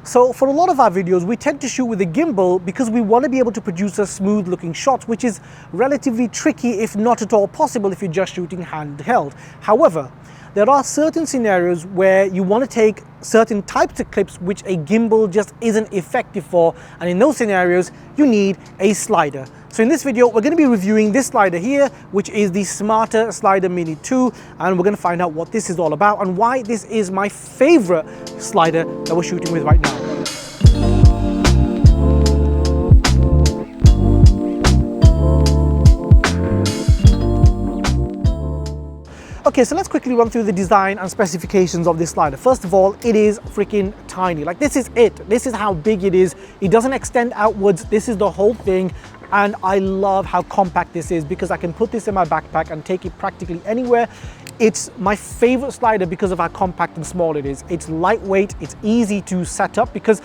So for a lot of our videos, we tend to shoot with a gimbal because we want to be able to produce a smooth looking shot, which is relatively tricky, if not at all possible, if you're just shooting handheld. However, there are certain scenarios where you want to take certain types of clips which a gimbal just isn't effective for, and in those scenarios you need a slider. So in this video we're going to be reviewing this slider here, which is the Smartta Mini 2, and we're going to find out what this is all about and why this is my favorite slider that we're shooting with right now. Okay, so let's quickly run through the design and specifications of this slider. First of all, it is freaking tiny. Like, this is it. This is how big it is. It doesn't extend outwards. This is the whole thing. And I love how compact this is because I can put this in my backpack and take it practically anywhere. It's my favorite slider because of how compact and small it is. It's lightweight. It's easy to set up because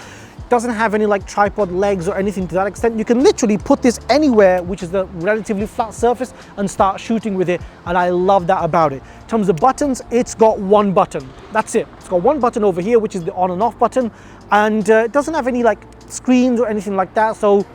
doesn't have any like tripod legs or anything to that extent. You can literally put this anywhere, which is a relatively flat surface, and start shooting with it, and I love that about it. In terms of buttons, it's got one button. That's it. It's got one button over here, which is the on and off button, and it doesn't have any like screens or anything like that, so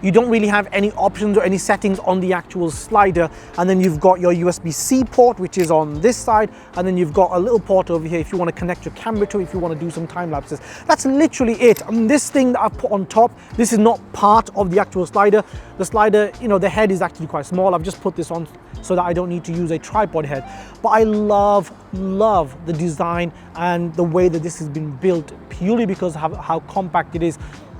you don't really have any options or any settings on the actual slider. And then you've got your USB-C port, which is on this side, and then you've got a little port over here if you want to connect your camera to it, if you want to do some time lapses. That's literally it. And this thing that I've put on top, this is not part of the actual slider. The slider, you know, the head is actually quite small. I've just put this on so that I don't need to use a tripod head. But I love the design and the way that this has been built, purely because of how compact it is.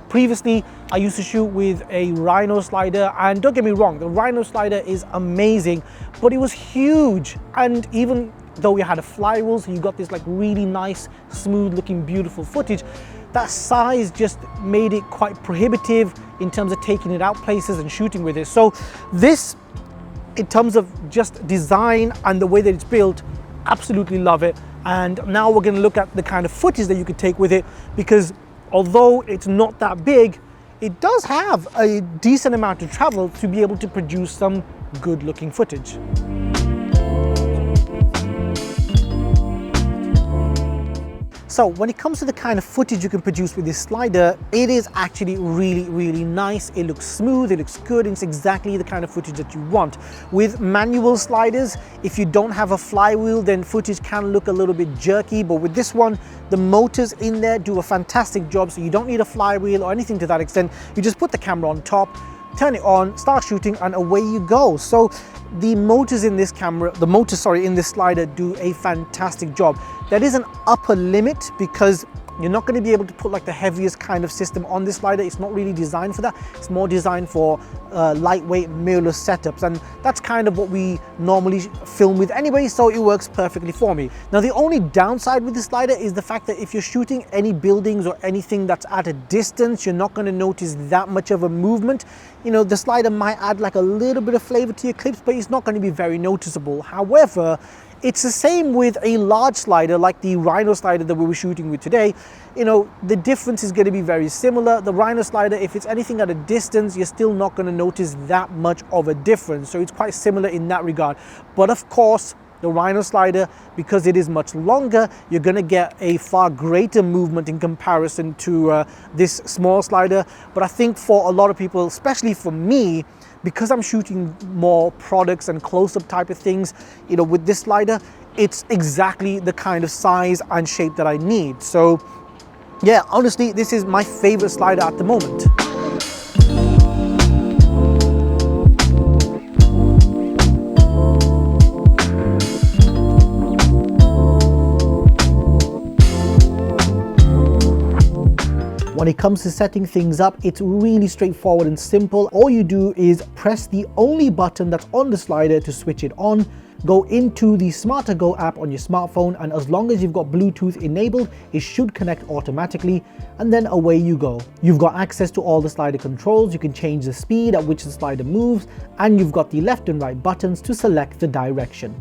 Previously, I used to shoot with a Rhino slider, and don't get me wrong, the Rhino slider is amazing, but it was huge. And even though we had a flywheel, so you got this like really nice, smooth looking, beautiful footage, that size just made it quite prohibitive in terms of taking it out places and shooting with it. So this, in terms of just design and the way that it's built, absolutely love it. And now we're going to look at the kind of footage that you could take with it, because although it's not that big, it does have a decent amount of travel to be able to produce some good looking footage. So when it comes to the kind of footage you can produce with this slider, it is actually really nice. It looks smooth, it looks good, and it's exactly the kind of footage that you want. With manual sliders, if you don't have a flywheel, then footage can look a little bit jerky, but with this one, the motors in there do a fantastic job, so you don't need a flywheel or anything to that extent. You just put the camera on top, turn it on, start shooting, and away you go. So the motors in this in this slider do a fantastic job. There is an upper limit because you're not going to be able to put like the heaviest kind of system on this slider. It's not really designed for that. It's more designed for lightweight mirrorless setups, and that's kind of what we normally film with anyway, so it works perfectly for me. Now, the only downside with this slider is the fact that if you're shooting any buildings or anything that's at a distance, you're not going to notice that much of a movement. You know, the slider might add like a little bit of flavor to your clips, but it's not going to be very noticeable. However, it's the same with a large slider like the Rhino slider that we were shooting with today. You know, the difference is going to be very similar. The Rhino slider, if it's anything at a distance, you're still not going to notice that much of a difference. So it's quite similar in that regard. But of course, the Rhino slider, because it is much longer, you're going to get a far greater movement in comparison to this small slider. But I think for a lot of people, especially for me, because I'm shooting more products and close-up type of things, you know, with this slider, it's exactly the kind of size and shape that I need. So yeah, honestly, this is my favorite slider at the moment. When it comes to setting things up, it's really straightforward and simple. All you do is press the only button that's on the slider to switch it on, go into the Smartta Go app on your smartphone, and as long as you've got Bluetooth enabled, it should connect automatically, and then away you go. You've got access to all the slider controls. You can change the speed at which the slider moves, and you've got the left and right buttons to select the direction.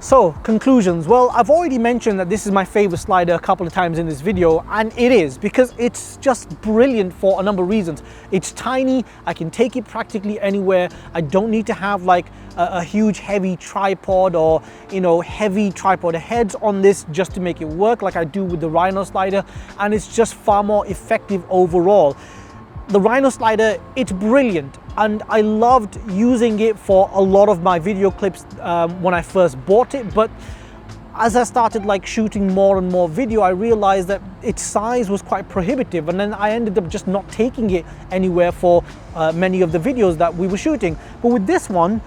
So, conclusions. Well, I've already mentioned that this is my favorite slider a couple of times in this video, and it is because it's just brilliant for a number of reasons. It's tiny, I can take it practically anywhere. I don't need to have like a huge heavy tripod or, you know, heavy tripod heads on this just to make it work like I do with the Rhino slider, and it's just far more effective overall. The Rhino slider, it's brilliant, and I loved using it for a lot of my video clips when I first bought it, but as I started like shooting more and more video, I realized that its size was quite prohibitive, and then I ended up just not taking it anywhere for many of the videos that we were shooting. But with this one,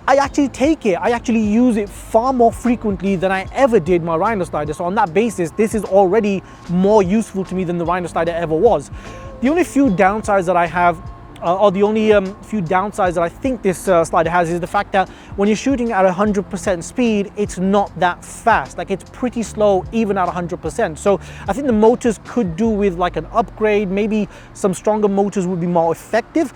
I actually take it, I actually use it far more frequently than I ever did my Rhino slider. So on that basis, this is already more useful to me than the Rhino slider ever was. The only few downsides that I have, or the only few downsides that I think this slider has, is the fact that when you're shooting at 100% speed, it's not that fast. Like, it's pretty slow even at 100%. So I think the motors could do with like an upgrade. Maybe some stronger motors would be more effective.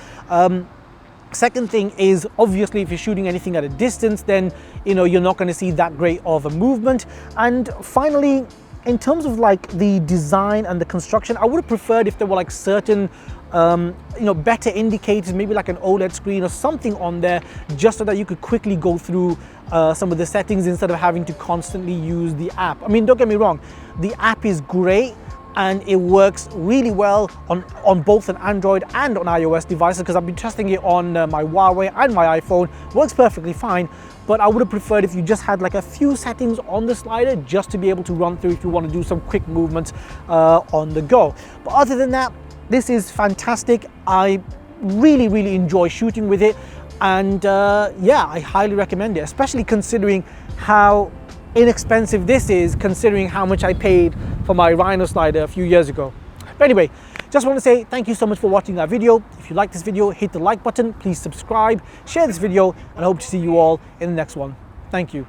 Second thing is, obviously, if you're shooting anything at a distance, then, you know, you're not going to see that great of a movement. And finally, in terms of like the design and the construction, I would have preferred if there were like certain you know, better indicators, maybe like an OLED screen or something on there, just so that you could quickly go through some of the settings instead of having to constantly use the app. I mean, don't get me wrong, the app is great and it works really well on both an Android and on iOS devices, because I've been testing it on my Huawei and my iPhone. Works perfectly fine, but I would have preferred if you just had like a few settings on the slider just to be able to run through if you want to do some quick movements on the go. But other than that, this is fantastic. I really enjoy shooting with it, and yeah, I highly recommend it, especially considering how inexpensive this is, considering how much I paid for my Rhino slider a few years ago. But anyway, just want to say thank you so much for watching that video. If you like this video, hit the like button, please subscribe, share this video, and I hope to see you all in the next one. Thank you.